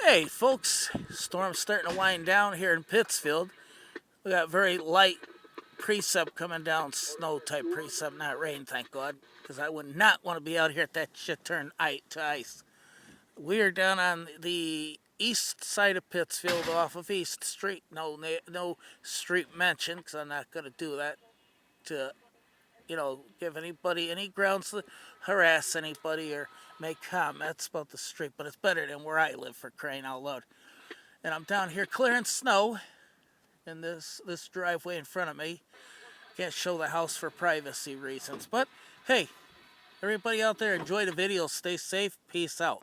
Hey folks, storm's starting to wind down here in Pittsfield. We got very light precip coming down, snow type precip, not rain, thank God, because I would not want to be out here at that shit turn to ice. We're down on the east side of Pittsfield off of East Street. No street mention, because I'm not going to do that to, give anybody any grounds to harass anybody or make comments about the street, but it's better than where I live, for crying out loud. And I'm down here clearing snow in this driveway in front of me. Can't show the house for privacy reasons, but hey, everybody out there, enjoy the video, stay safe, peace out.